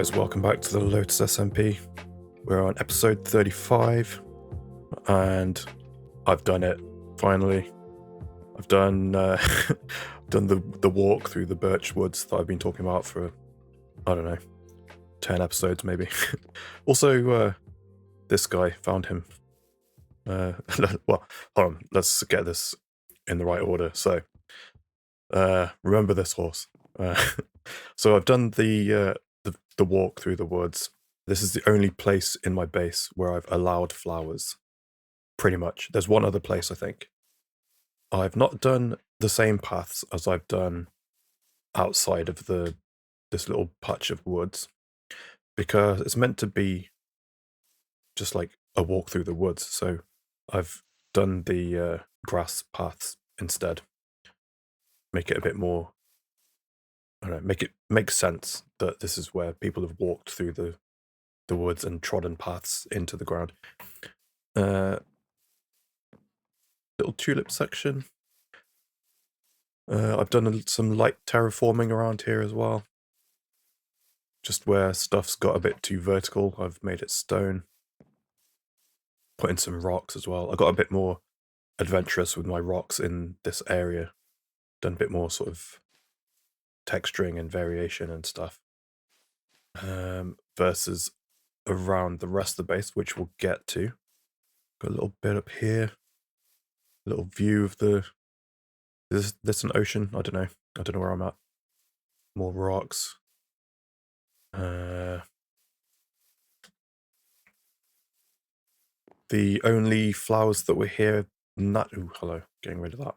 guys, welcome back to the Lotus SMP. We're on episode 35 and I've done it finally. I've done done the walk through the birch woods that I've been talking about for, I don't know, 10 episodes maybe. Also, this guy, found him. Well, hold on, let's get this in the right order. So, remember this horse. So I've done the walk through the woods. This is the only place in my base where I've allowed flowers, pretty much. There's one other place, I think. I've not done the same paths as I've done outside of this little patch of woods, because it's meant to be just like a walk through the woods. So I've done the grass paths instead. Make it a bit more, I don't know, make sense that this is where people have walked through the woods and trodden paths into the ground. Little tulip section. I've done some light terraforming around here as well. Just where stuff's got a bit too vertical, I've made it stone. Put in some rocks as well. I got a bit more adventurous with my rocks in this area. Done a bit more sort of texturing and variation and stuff. Versus around the rest of the base, which we'll get to. Got a little bit up here. A little view of the... Is this an ocean? I don't know. I don't know where I'm at. More rocks. The only flowers that were here... Ooh, hello. Getting rid of that.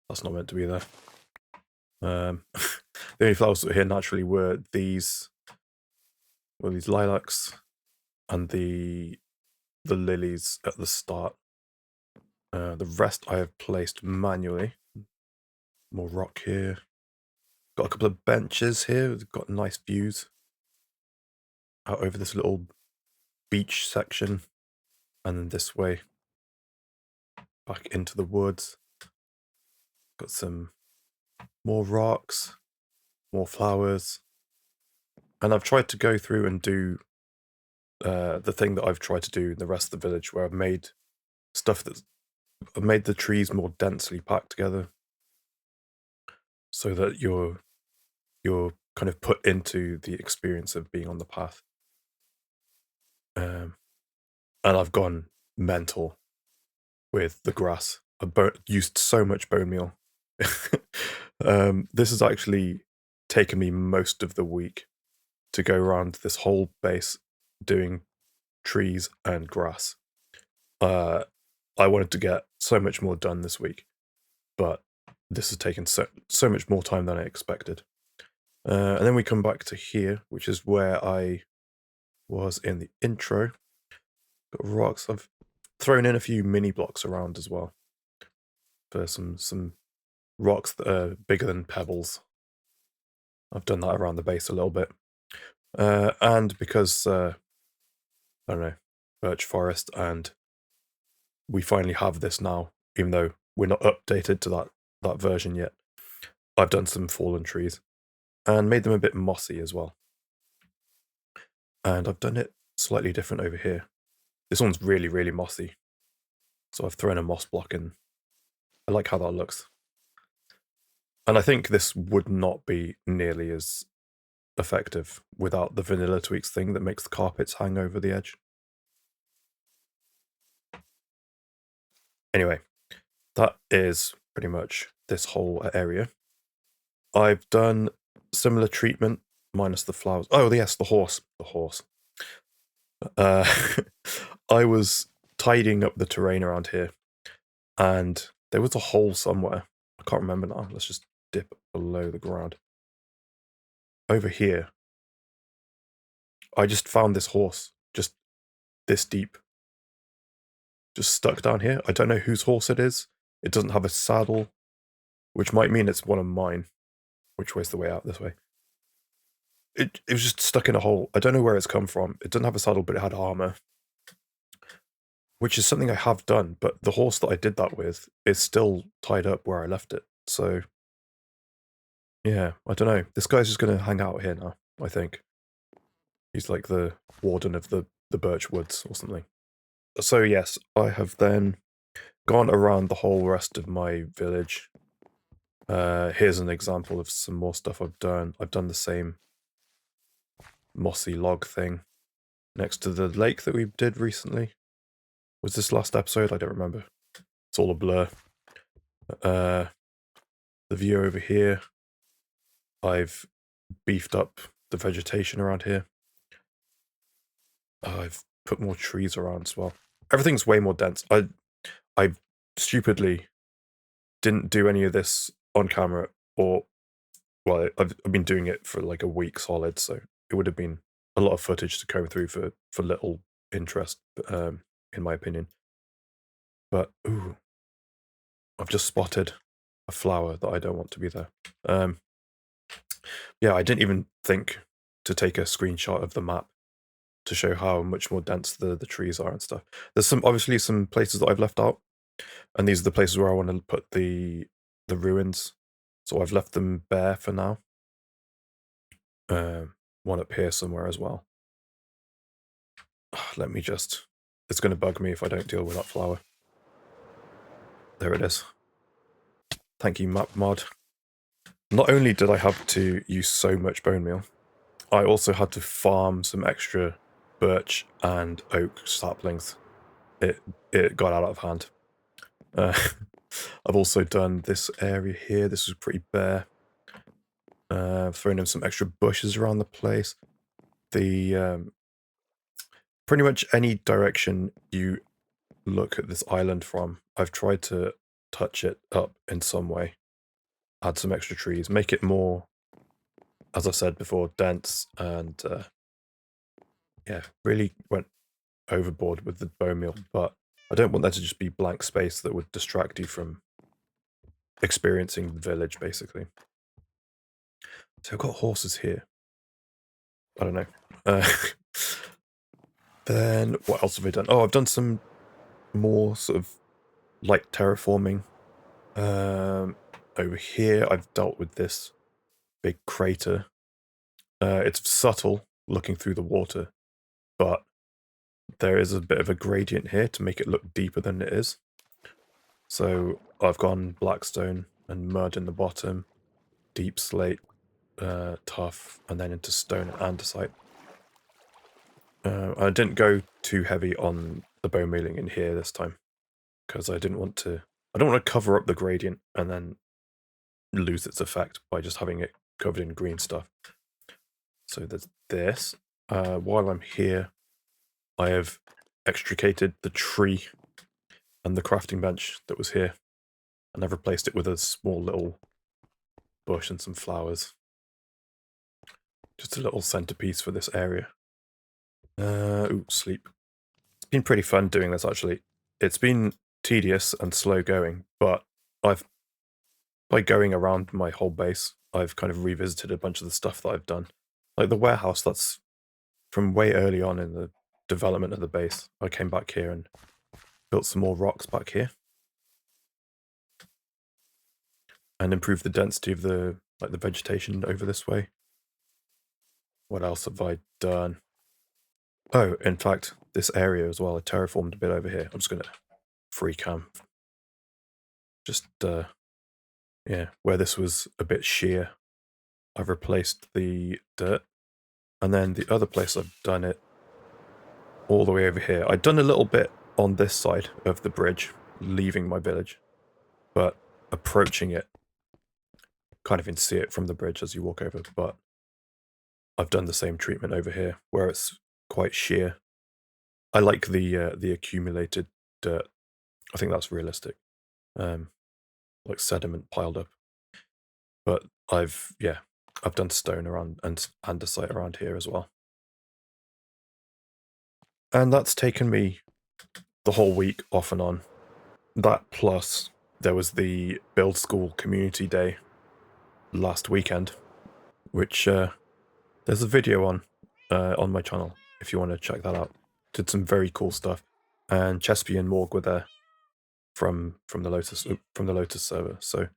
That's not meant to be there. The only flowers that were here naturally were these lilacs and the lilies at the start. The rest I have placed manually. More rock here. Got a couple of benches here. We've got nice views out over this little beach section, and then this way back into the woods. Got some more rocks, more flowers, and I've tried to go through and do the thing that I've tried to do in the rest of the village, where I've made stuff I've made the trees more densely packed together, so that you're kind of put into the experience of being on the path. And I've gone mental with the grass. I've used so much bone meal. This has actually taken me most of the week to go around this whole base doing trees and grass. I wanted to get so much more done this week, but this has taken so much more time than I expected. And then we come back to here, which is where I was in the intro. Got rocks. I've thrown in a few mini blocks around as well for some rocks that are bigger than pebbles. I've done that around the base a little bit. And because, I don't know, birch forest, and we finally have this now, even though we're not updated to that version yet, I've done some fallen trees and made them a bit mossy as well. And I've done it slightly different over here. This one's really, really mossy, so I've thrown a moss block in. I like how that looks. And I think this would not be nearly as effective without the vanilla tweaks thing that makes the carpets hang over the edge. Anyway, that is pretty much this whole area. I've done similar treatment, minus the flowers. Oh, yes, the horse. The horse. I was tidying up the terrain around here, and there was a hole somewhere. I can't remember now. Let's just dip below the ground. Over here, I just found this horse, just this deep. Just stuck down here. I don't know whose horse it is. It doesn't have a saddle, which might mean it's one of mine. Which way's the way out? This way. It was just stuck in a hole. I don't know where it's come from. It doesn't have a saddle, but it had armor, which is something I have done, but the horse that I did that with is still tied up where I left it. So, yeah, I don't know. This guy's just going to hang out here now, I think. He's like the warden of the birch woods or something. So yes, I have then gone around the whole rest of my village. Here's an example of some more stuff I've done. I've done the same mossy log thing next to the lake that we did recently. Was this last episode? I don't remember. It's all a blur. The view over here, I've beefed up the vegetation around here. I've put more trees around as well. Everything's way more dense. I stupidly didn't do any of this on camera, or well, I've been doing it for like a week solid, so it would have been a lot of footage to comb through for little interest, in my opinion. But ooh, I've just spotted a flower that I don't want to be there. Yeah, I didn't even think to take a screenshot of the map to show how much more dense the trees are and stuff. There's obviously some places that I've left out, and these are the places where I want to put the ruins. So I've left them bare for now. One up here somewhere as well. Let me just... It's going to bug me if I don't deal with that flower. There it is. Thank you, map mod. Not only did I have to use so much bone meal, I also had to farm some extra birch and oak saplings. It got out of hand. I've also done this area here. This was pretty bare. Thrown in some extra bushes around the place. The pretty much any direction you look at this island from, I've tried to touch it up in some way. Add some extra trees, make it more, as I said before, dense, and yeah, really went overboard with the bone meal, but I don't want there to just be blank space that would distract you from experiencing the village, basically. So I've got horses here. I don't know. Then what else have I done? Oh, I've done some more sort of light terraforming. Over here, I've dealt with this big crater. It's subtle looking through the water, but there is a bit of a gradient here to make it look deeper than it is. So I've gone blackstone and mud in the bottom, deep slate, tough, and then into stone and andesite. I didn't go too heavy on the bone mealing in here this time, because I don't want to cover up the gradient and then lose its effect by just having it covered in green stuff. So there's this. While I'm here, I have extricated the tree and the crafting bench that was here, and I've replaced it with a small little bush and some flowers. Just a little centerpiece for this area. Ooh, sleep. It's been pretty fun doing this, actually. It's been tedious and slow going, but by going around my whole base, I've kind of revisited a bunch of the stuff that I've done. Like the warehouse, that's from way early on in the development of the base. I came back here and built some more rocks back here. And improved the density of the vegetation over this way. What else have I done? Oh, in fact, this area as well, I terraformed a bit over here. I'm just going to free cam. Just, yeah, where this was a bit sheer, I've replaced the dirt. And then the other place I've done it all the way over here. I'd done a little bit on this side of the bridge, leaving my village, but approaching it, can't even see it from the bridge as you walk over, but I've done the same treatment over here, where it's quite sheer. I like the accumulated dirt. I think that's realistic. Like sediment piled up. But I've done stone around and andesite around here as well. And that's taken me the whole week off and on. That plus there was the Build School Community Day last weekend, which there's a video on my channel if you want to check that out. Did some very cool stuff, and Chespy and Morg were there from the Lotus server. So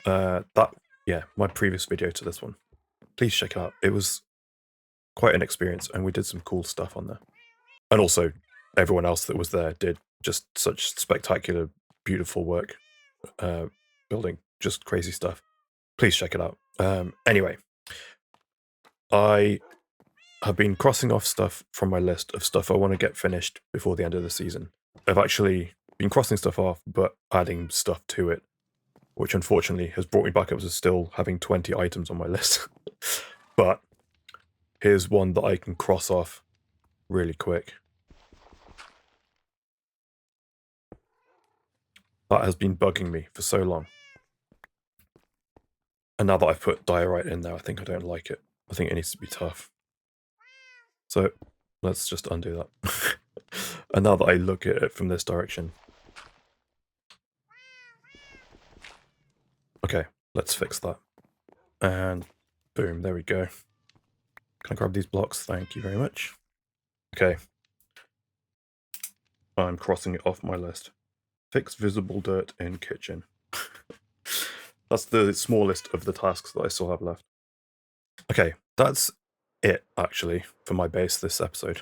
my previous video to this one, please check it out. It was quite an experience, and we did some cool stuff on there. And also, everyone else that was there did just such spectacular, beautiful work, building just crazy stuff. Please check it out. Anyway, I have been crossing off stuff from my list of stuff I want to get finished before the end of the season. I've actually been crossing stuff off, but adding stuff to it, which unfortunately has brought me back up to still having 20 items on my list. But here's one that I can cross off really quick. That has been bugging me for so long. And now that I've put diorite in there, I think I don't like it. I think it needs to be tough. So let's just undo that. And now that I look at it from this direction. Okay, let's fix that. And boom, there we go. Can I grab these blocks? Thank you very much. Okay. I'm crossing it off my list. Fix visible dirt in kitchen. That's the smallest of the tasks that I still have left. Okay, that's it, actually, for my base this episode.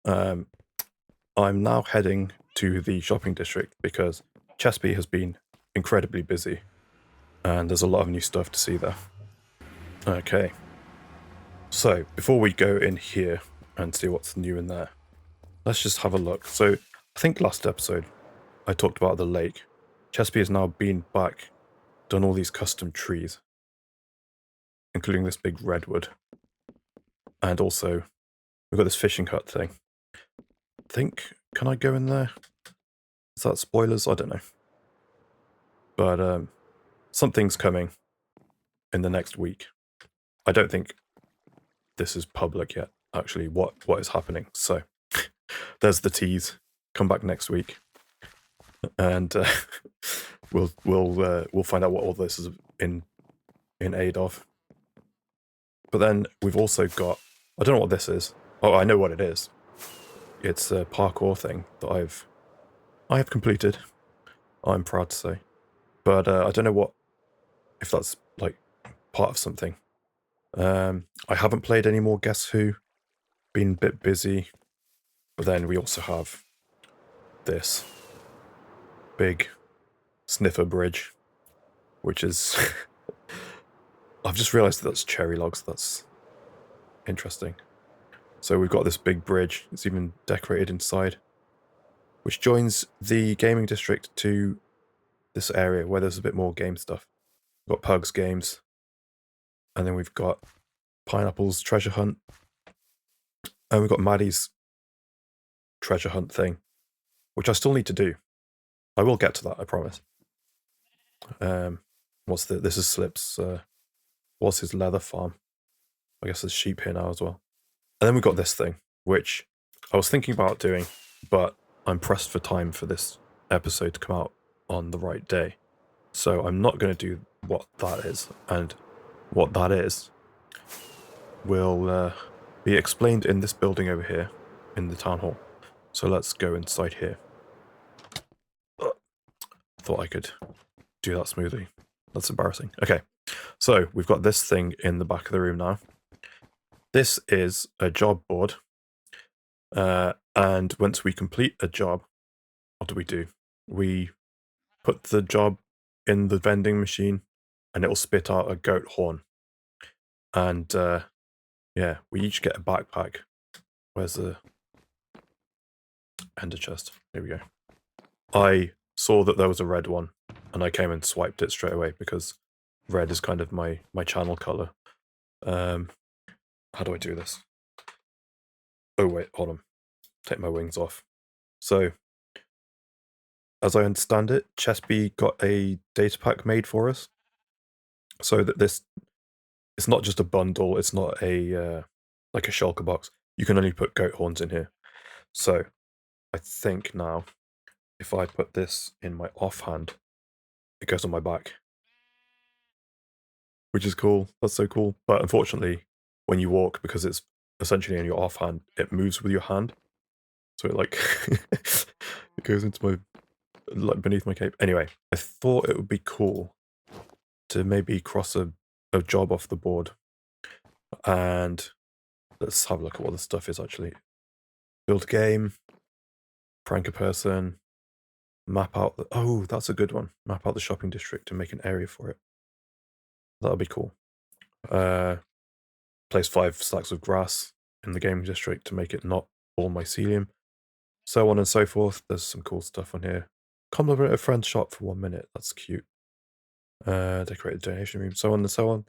I'm now heading to the shopping district because Chespy has been incredibly busy, and there's a lot of new stuff to see there. Okay, so before we go in here and see what's new in there, let's just have a look. So I think last episode I talked about the lake. Chespy has now been back, done all these custom trees, including this big redwood. And also, we've got this fishing hut thing. Can I go in there? Is that spoilers? I don't know. But something's coming in the next week. I don't think this is public yet, actually, what is happening. So there's the tease. Come back next week. And we'll find out what all this is in aid of. But then we've also got, I don't know what this is. Oh, I know what it is. It's a parkour thing that I have completed. I'm proud to say. But I don't know if that's like part of something. I haven't played any more Guess Who. Been a bit busy. But then we also have this big sniffer bridge, which is I've just realized that's cherry logs. That's interesting. So we've got this big bridge. It's even decorated inside, which joins the gaming district to this area where there's a bit more game stuff. We've got Pugs games, and then we've got Pineapple's treasure hunt, and we've got Maddie's treasure hunt thing, which I still need to do. I will get to that, I promise. This is Slip's, what's his leather farm? I guess there's sheep here now as well. And then we've got this thing, which I was thinking about doing, but I'm pressed for time for this episode to come out on the right day. So I'm not going to do what that is. And what that is will be explained in this building over here in the town hall. So let's go inside here. Thought I could do that smoothly. That's embarrassing. Okay, so we've got this thing in the back of the room now. This is a job board. And once we complete a job, what do? We put the job in the vending machine and it'll spit out a goat horn. And yeah, we each get a backpack. Where's the ender chest? Here we go. I saw that there was a red one and I came and swiped it straight away because red is kind of my channel color. How do I do this? Oh wait, hold on. Take my wings off. So, as I understand it, Chespy got a data pack made for us. So that it's not just a bundle, it's not a like a shulker box. You can only put goat horns in here. So, I think now, if I put this in my offhand, it goes on my back. Which is cool. That's so cool. But unfortunately, when you walk, because it's essentially in your offhand, it moves with your hand. So it like it goes into my beneath my cape. Anyway, I thought it would be cool to maybe cross a job off the board and Let's have a look at what the stuff is actually. Build a game, prank a person, map out the... Oh, that's a good one. Map out the shopping district and make an area for it. That'll be cool. Place 5 stacks of grass in the gaming district to make it not all mycelium. So on and so forth. There's some cool stuff on here. Compliment a friend's shop for 1 minute. That's cute. Decorate a donation room, so on and so on.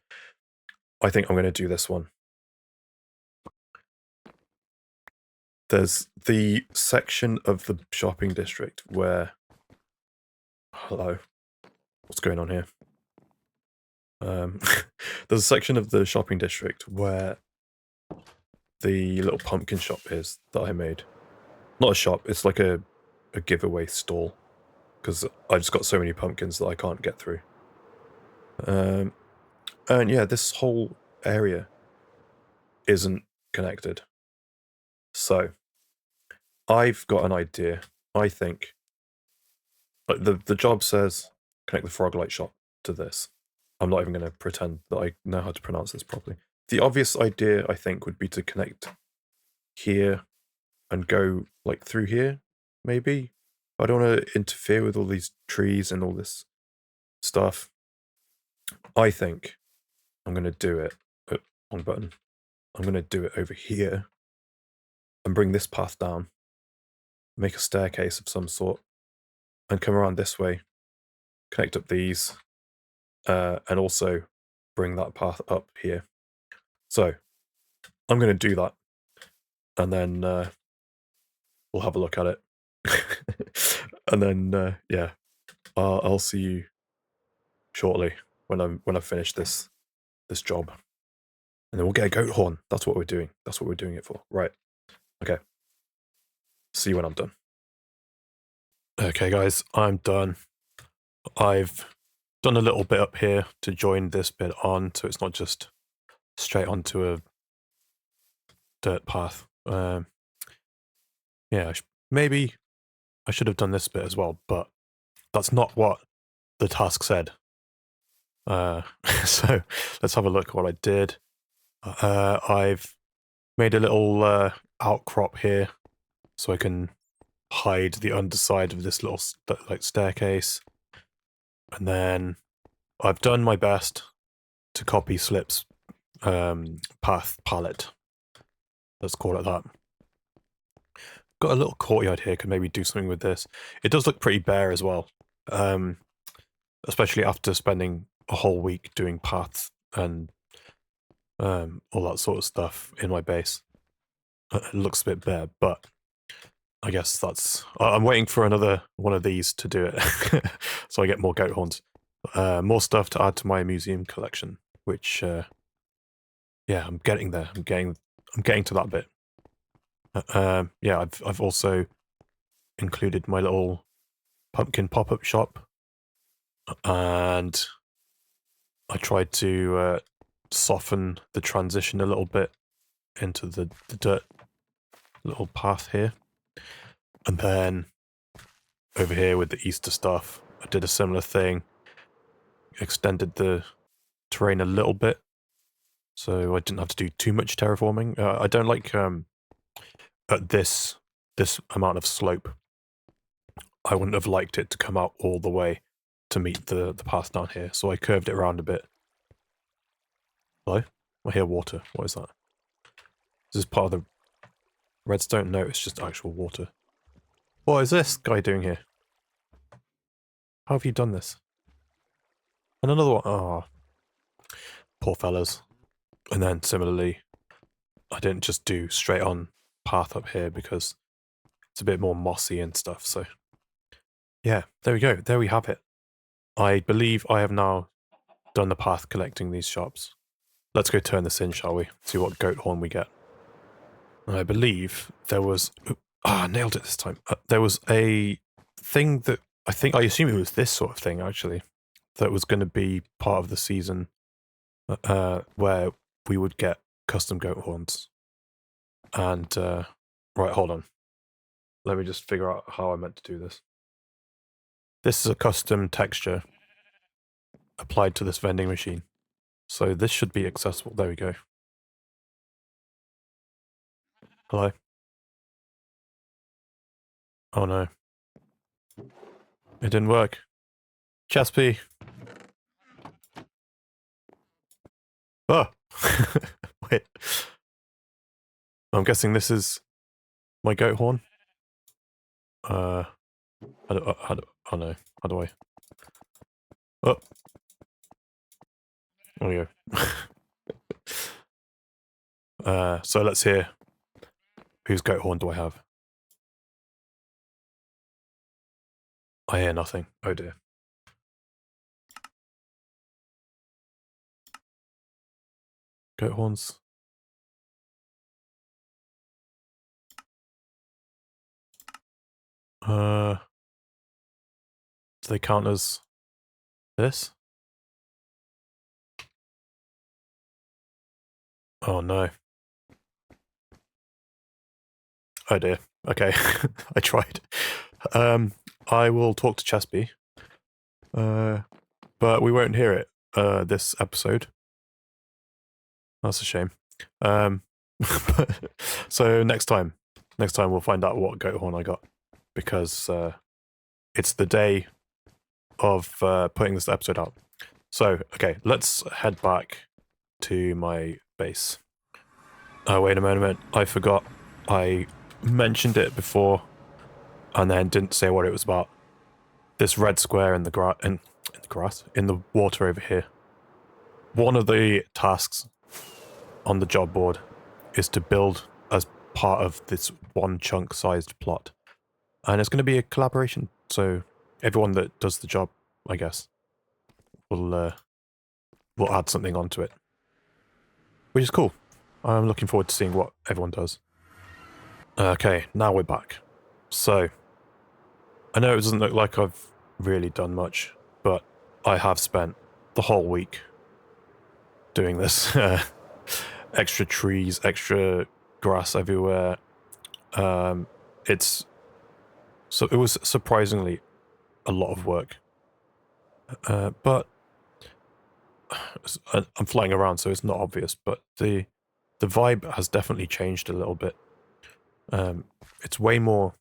I think I'm going to do this one. There's the section of the shopping district where... Hello. What's going on here? There's a section of the shopping district where the little pumpkin shop is that I made. Not a shop, it's like a giveaway stall. Because I just got so many pumpkins that I can't get through. And yeah, this whole area isn't connected. So, I've got an idea. I think, like the job says, connect the frog light shop to this. I'm not even going to pretend that I know how to pronounce this properly. The obvious idea, I think, would be to connect here and go, like, through here, maybe? I don't want to interfere with all these trees and all this stuff. I think I'm going to do it... wrong button. I'm going to do it over here and bring this path down, make a staircase of some sort, and come around this way, connect up these, and also bring that path up here. So, I'm going to do that, and then we'll have a look at it. And then, yeah, I'll see you shortly when I've finished this job. And then we'll get a goat horn. That's what we're doing. That's what we're doing it for. Right. Okay. See you when I'm done. Okay, guys, I'm done. I've done a little bit up here to join this bit on, so it's not just straight onto a dirt path. Yeah, maybe I should have done this bit as well, but that's not what the task said. So let's have a look at what I did. I've made a little outcrop here so I can hide the underside of this little like staircase. And then I've done my best to copy Slip's path palette. Let's call it that. Got a little courtyard here, could maybe do something with this. It does look pretty bare as well. Especially after spending a whole week doing paths and all that sort of stuff in my base. It looks a bit bare, but I guess that's... I'm waiting for another one of these to do it, so I get more goat horns. More stuff to add to my museum collection, which, yeah, I'm getting there. I'm getting to that bit. Yeah, I've also included my little pumpkin pop-up shop, and I tried to soften the transition a little bit into the dirt little path here. And then over here with the Easter stuff, I did a similar thing, extended the terrain a little bit, so I didn't have to do too much terraforming. I don't like at this amount of slope. I wouldn't have liked it to come out all the way to meet the path down here, so I curved it around a bit. Hello? I hear water. What is that? Is this part of the redstone? No, it's just actual water. What is this guy doing here? How have you done this? And another one. Oh, poor fellas. And then similarly, I didn't just do straight on path up here because it's a bit more mossy and stuff. So yeah, there we go. There we have it. I believe I have now done the path collecting these shops. Let's go turn this in, shall we? See what goat horn we get. And I believe there was... I nailed it this time. There was a thing that... I assume it was this sort of thing, actually. That was going to be part of the season where we would get custom goat horns. And... right, hold on. Let me just figure out how I meant to do this. This is a custom texture applied to this vending machine. So this should be accessible. There we go. Hello? Oh no. It didn't work. Chespy! Oh! Wait. I'm guessing this is my goat horn? Oh no. How do I? Oh! There we go. So let's hear. Whose goat horn do I have? I hear nothing. Oh dear. Goat horns. Do they count as this? Oh no. Oh dear. Okay. I tried. I will talk to Chespy. But we won't hear it this episode. That's a shame. So next time we'll find out what goat horn I got, because it's the day of putting this episode out. So okay, let's head back to my base. Oh wait a moment, I forgot. I mentioned it before and then didn't say what it was about. This red square in the in the water over here. One of the tasks on the job board is to build as part of this one chunk sized plot. And it's going to be a collaboration, so everyone that does the job, I guess, will add something onto it. Which is cool. I'm looking forward to seeing what everyone does. Okay, now we're back. So, I know it doesn't look like I've really done much, but I have spent the whole week doing this. Extra trees, extra grass everywhere. It was surprisingly a lot of work. But I'm flying around, so it's not obvious, but the vibe has definitely changed a little bit. It's way more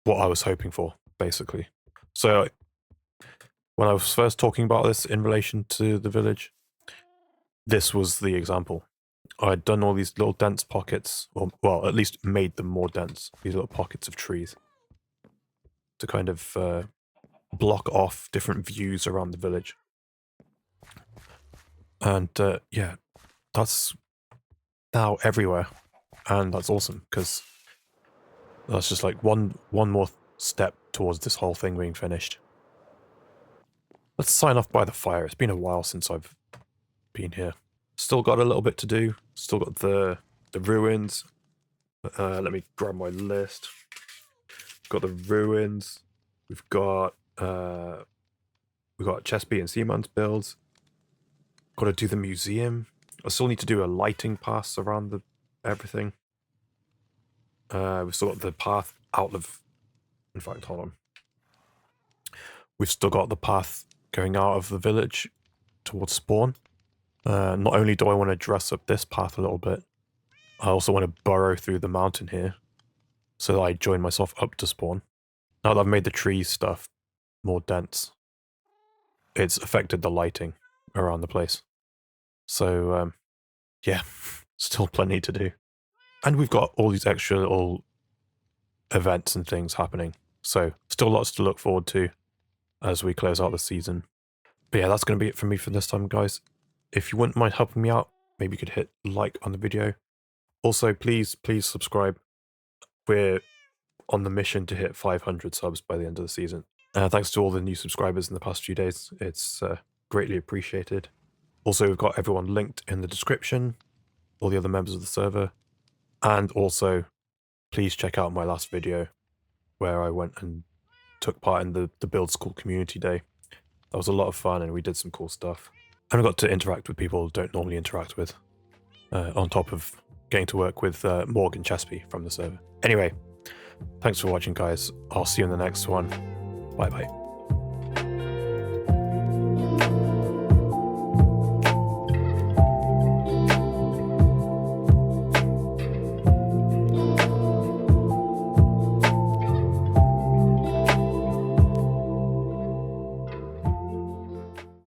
what I was hoping for, basically. So when I was first talking about this in relation to the village, this was the example. I'd done all these little dense pockets, or well, at least made them more dense, these little pockets of trees, to kind of block off different views around the village. And yeah, that's now everywhere, and that's awesome, because that's just like one more step towards this whole thing being finished. Let's sign off by the fire. It's been a while since I've been here. Still got a little bit to do. Still got the ruins. Let me grab my list. Got the ruins. We've got Chespy and Seaman's builds. Got to do the museum. I still need to do a lighting pass around everything. We've still got the path out of. In fact, hold on. We've still got the path going out of the village towards spawn. Not only do I want to dress up this path a little bit, I also want to burrow through the mountain here so that I join myself up to spawn. Now that I've made the trees stuff more dense, it's affected the lighting around the place. So, yeah, still plenty to do. And we've got all these extra little events and things happening. So, still lots to look forward to as we close out the season. But yeah, that's going to be it for me for this time, guys. If you wouldn't mind helping me out, maybe you could hit like on the video. Also, please subscribe. We're on the mission to hit 500 subs by the end of the season. Thanks to all the new subscribers in the past few days. It's greatly appreciated. Also, we've got everyone linked in the description, all the other members of the server. And also, please check out my last video where I went and took part in the Build School Community Day. That was a lot of fun and we did some cool stuff. And I got to interact with people I don't normally interact with, on top of getting to work with Morg and Chespy from the server. Anyway, thanks for watching, guys. I'll see you in the next one. Bye-bye.